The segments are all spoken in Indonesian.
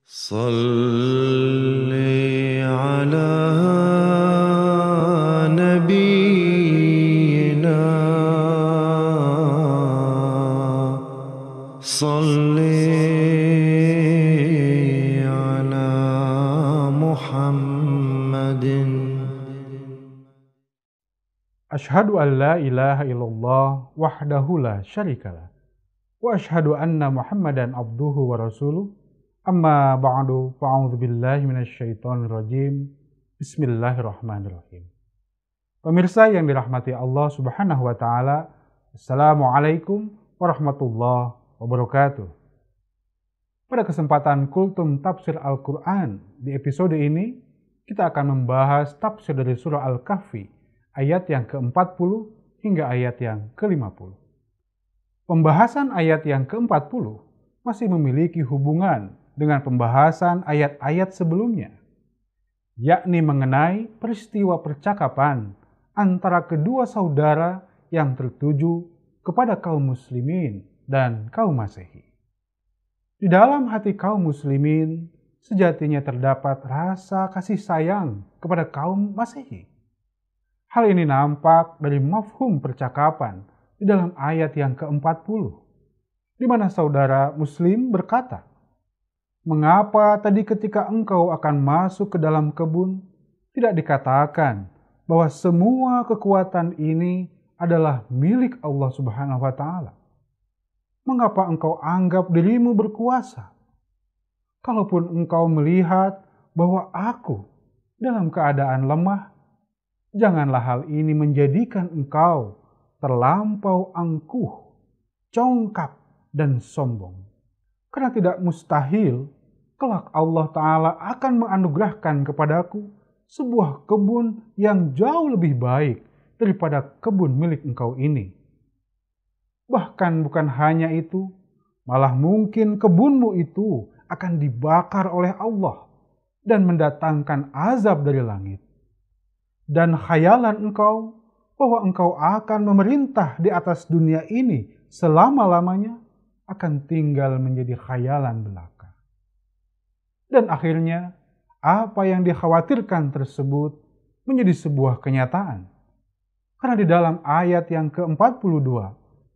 صل على نبينا صل على محمد. Asyhadu an la ilaha illallah wahdahu la syarikalah wa asyhadu anna Muhammadan abduhu wa rasuluh. Amma ba'du, fa'udzu billahi minasyaitonir rajim. Bismillahirrahmanirrahim. Pemirsa yang dirahmati Allah Subhanahu wa taala, Assalamualaikum warahmatullahi wabarakatuh. Pada kesempatan Kultum Tafsir Al-Qur'an, di episode ini kita akan membahas tafsir dari surah Al-Kahfi ayat yang ke-40 hingga ayat yang ke-50. Pembahasan ayat yang ke-40 masih memiliki hubungan dengan pembahasan ayat-ayat sebelumnya, yakni mengenai peristiwa percakapan antara kedua saudara yang tertuju kepada kaum muslimin dan kaum Masehi. Di dalam hati kaum muslimin sejatinya terdapat rasa kasih sayang kepada kaum Masehi. Hal ini nampak dari mafhum percakapan di dalam ayat yang ke-40, di mana saudara muslim berkata, "Mengapa tadi ketika engkau akan masuk ke dalam kebun, tidak dikatakan bahwa semua kekuatan ini adalah milik Allah Subhanahu wa Ta'ala? Mengapa engkau anggap dirimu berkuasa? Kalaupun engkau melihat bahwa aku dalam keadaan lemah, janganlah hal ini menjadikan engkau terlampau angkuh, congkak, dan sombong. Karena tidak mustahil kelak Allah Ta'ala akan menganugerahkan kepadaku sebuah kebun yang jauh lebih baik daripada kebun milik engkau ini. Bahkan bukan hanya itu, malah mungkin kebunmu itu akan dibakar oleh Allah dan mendatangkan azab dari langit. Dan khayalan engkau bahwa engkau akan memerintah di atas dunia ini selama-lamanya akan tinggal menjadi khayalan belaka." Dan akhirnya, apa yang dikhawatirkan tersebut menjadi sebuah kenyataan. Karena di dalam ayat yang ke-42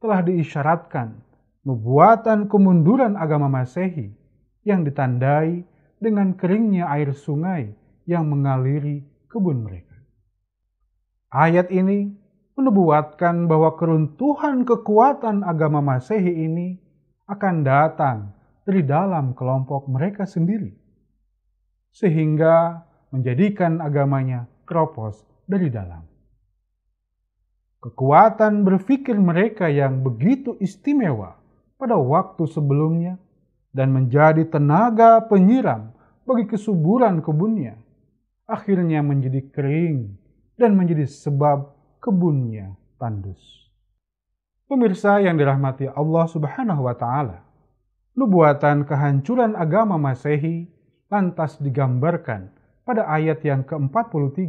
telah diisyaratkan nubuatan kemunduran agama Masehi yang ditandai dengan keringnya air sungai yang mengaliri kebun mereka. Ayat ini menubuatkan bahwa keruntuhan kekuatan agama Masehi ini akan datang dari dalam kelompok mereka sendiri, sehingga menjadikan agamanya keropos dari dalam. Kekuatan berpikir mereka yang begitu istimewa pada waktu sebelumnya dan menjadi tenaga penyiram bagi kesuburan kebunnya, akhirnya menjadi kering dan menjadi sebab kebunnya tandus. Pemirsa yang dirahmati Allah Subhanahu wa Ta'ala, nubuatan kehancuran agama Masehi lantas digambarkan pada ayat yang ke-43,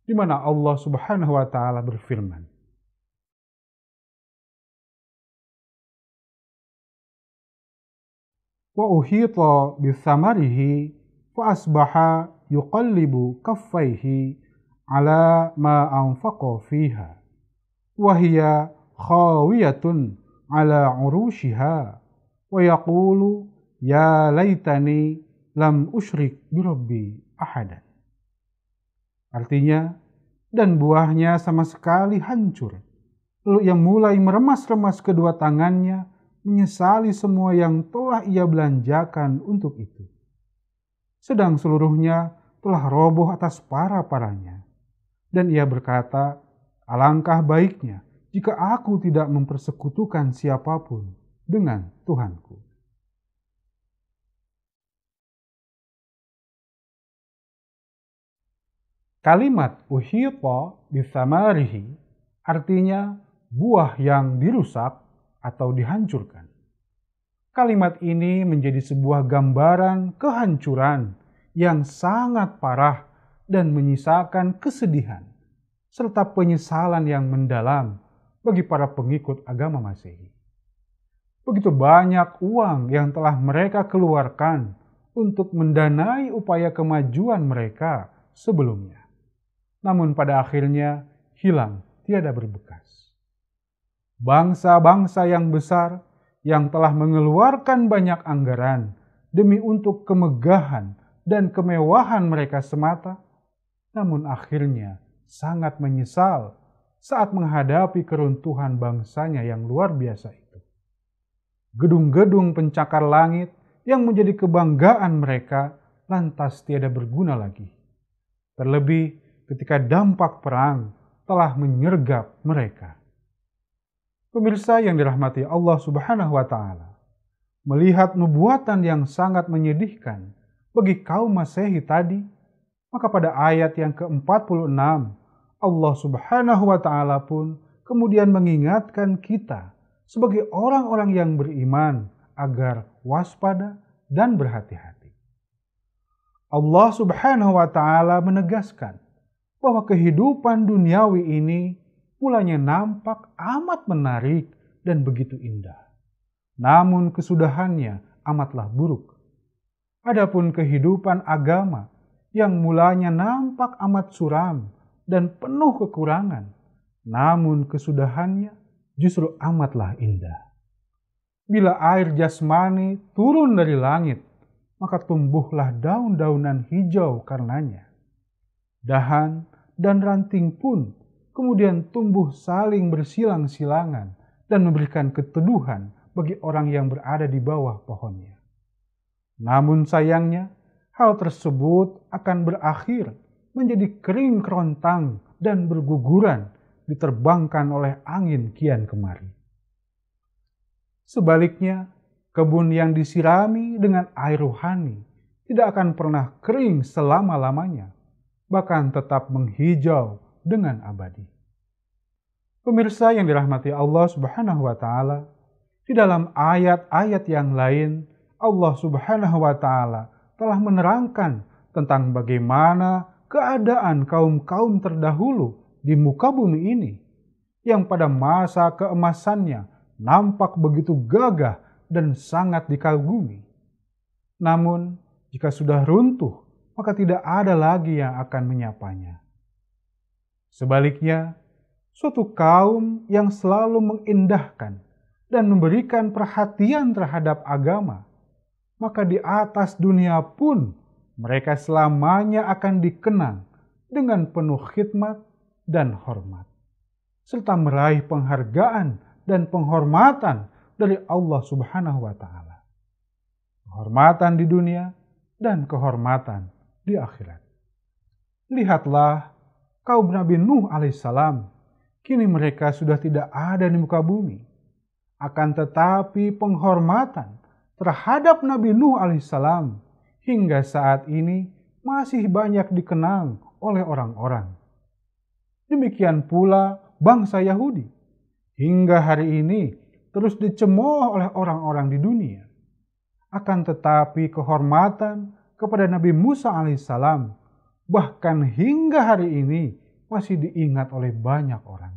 di mana Allah Subhanahu wa Ta'ala berfirman, "Wa uhita bithamarihi fa asbaha yuqallibu kaffaihi ala ma anfaqa fiha wa hiya khawiyatun ala urushiha wa yaqulu ya laitani lam usyrik birabbi ahadan." Artinya, dan buahnya sama sekali hancur. Lalu ia mulai meremas-remas kedua tangannya, menyesali semua yang telah ia belanjakan untuk itu. Sedang seluruhnya telah roboh atas para-paranya. Dan ia berkata, "Alangkah baiknya jika aku tidak mempersekutukan siapapun dengan Tuhanku." Kalimat uhita bithamarihi artinya buah yang dirusak atau dihancurkan. Kalimat ini menjadi sebuah gambaran kehancuran yang sangat parah dan menyisakan kesedihan serta penyesalan yang mendalam bagi para pengikut agama Masehi. Begitu banyak uang yang telah mereka keluarkan untuk mendanai upaya kemajuan mereka sebelumnya. Namun pada akhirnya hilang tiada berbekas. Bangsa-bangsa yang besar yang telah mengeluarkan banyak anggaran demi untuk kemegahan dan kemewahan mereka semata, namun akhirnya sangat menyesal saat menghadapi keruntuhan bangsanya yang luar biasa itu. Gedung-gedung pencakar langit yang menjadi kebanggaan mereka lantas tiada berguna lagi. Terlebih ketika dampak perang telah menyergap mereka. Pemirsa yang dirahmati Allah Subhanahu wa Ta'ala, melihat nubuatan yang sangat menyedihkan bagi kaum Masehi tadi, maka pada ayat yang ke-46, Allah Subhanahu wa Ta'ala pun kemudian mengingatkan kita sebagai orang-orang yang beriman agar waspada dan berhati-hati. Allah Subhanahu wa Ta'ala menegaskan bahwa kehidupan duniawi ini mulanya nampak amat menarik dan begitu indah. Namun kesudahannya amatlah buruk. Adapun kehidupan agama yang mulanya nampak amat suram dan penuh kekurangan, namun kesudahannya justru amatlah indah. Bila air jasmani turun dari langit, maka tumbuhlah daun-daunan hijau karenanya. Dahan dan ranting pun kemudian tumbuh saling bersilang-silangan dan memberikan keteduhan bagi orang yang berada di bawah pohonnya. Namun sayangnya, hal tersebut akan berakhir menjadi kering kerontang dan berguguran diterbangkan oleh angin kian kemari. Sebaliknya, kebun yang disirami dengan air rohani tidak akan pernah kering selama-lamanya, bahkan tetap menghijau dengan abadi. Pemirsa yang dirahmati Allah Subhanahu wa Ta'ala, di dalam ayat-ayat yang lain, Allah Subhanahu wa Ta'ala telah menerangkan tentang bagaimana keadaan kaum-kaum terdahulu di muka bumi ini, yang pada masa keemasannya nampak begitu gagah dan sangat dikagumi. Namun, jika sudah runtuh, maka tidak ada lagi yang akan menyapanya. Sebaliknya, suatu kaum yang selalu mengindahkan dan memberikan perhatian terhadap agama, maka di atas dunia pun mereka selamanya akan dikenang dengan penuh khidmat dan hormat, serta meraih penghargaan dan penghormatan dari Allah Subhanahu wa Ta'ala. Kehormatan di dunia dan kehormatan di akhirat. Lihatlah kaum Nabi Nuh alaihissalam, kini mereka sudah tidak ada di muka bumi. Akan tetapi penghormatan terhadap Nabi Nuh alaihissalam hingga saat ini masih banyak dikenang oleh orang-orang. Demikian pula bangsa Yahudi, hingga hari ini terus dicemooh oleh orang-orang di dunia. Akan tetapi kehormatan kepada Nabi Musa alaihissalam bahkan hingga hari ini masih diingat oleh banyak orang.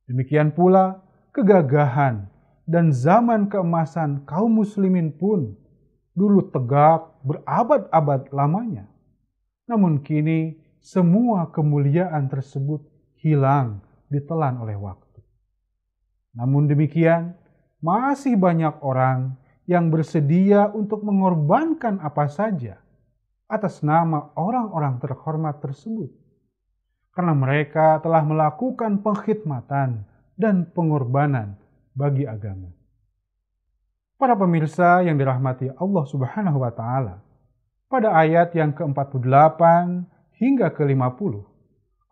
Demikian pula kegagahan dan zaman keemasan kaum muslimin pun dulu tegak berabad-abad lamanya. Namun kini semua kemuliaan tersebut hilang ditelan oleh waktu. Namun demikian, masih banyak orang yang bersedia untuk mengorbankan apa saja atas nama orang-orang terhormat tersebut, karena mereka telah melakukan pengkhidmatan dan pengorbanan bagi agama. Para pemirsa yang dirahmati Allah Subhanahu wa Ta'ala, pada ayat yang ke-48 hingga ke-50,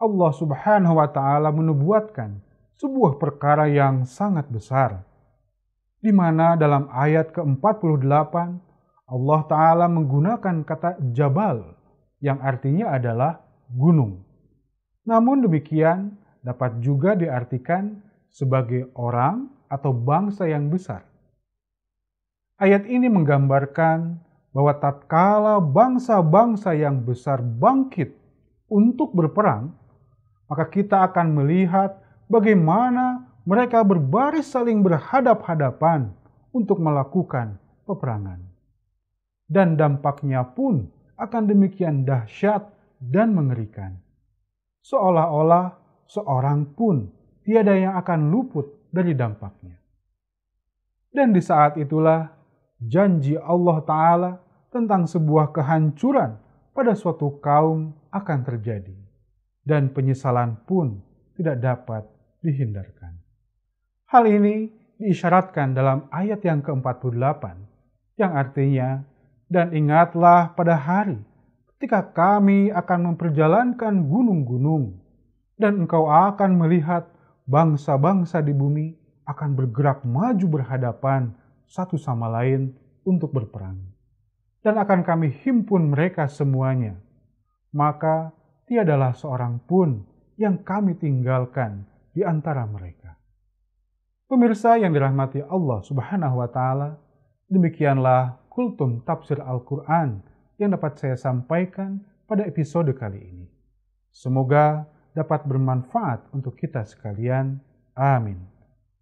Allah Subhanahu wa Ta'ala menubuatkan sebuah perkara yang sangat besar, di mana dalam ayat ke-48 Allah Ta'ala menggunakan kata jabal yang artinya adalah gunung. Namun demikian dapat juga diartikan sebagai orang atau bangsa yang besar. Ayat ini menggambarkan bahwa tatkala bangsa-bangsa yang besar bangkit untuk berperang, maka kita akan melihat bagaimana mereka berbaris saling berhadap-hadapan untuk melakukan peperangan. dan dampaknya pun akan demikian dahsyat dan mengerikan. Seolah-olah seorang pun tiada yang akan luput dari dampaknya. Dan di saat itulah janji Allah Ta'ala tentang sebuah kehancuran pada suatu kaum akan terjadi. Dan penyesalan pun tidak dapat dihindarkan. Hal ini diisyaratkan dalam ayat yang ke-48 yang artinya, dan ingatlah pada hari ketika kami akan memperjalankan gunung-gunung dan engkau akan melihat bangsa-bangsa di bumi akan bergerak maju berhadapan satu sama lain untuk berperang. Dan akan kami himpun mereka semuanya. Maka tiadalah seorang pun yang kami tinggalkan di antara mereka. Pemirsa yang dirahmati Allah Subhanahu wa Ta'ala, demikianlah kultum tafsir Al-Quran yang dapat saya sampaikan pada episode kali ini. Semoga dapat bermanfaat untuk kita sekalian. Amin.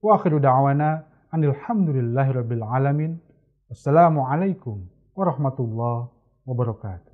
Wa akhiru da'wana anilhamdulillahirabbil alamin. Wassalamualaikum warahmatullahi wabarakatuh.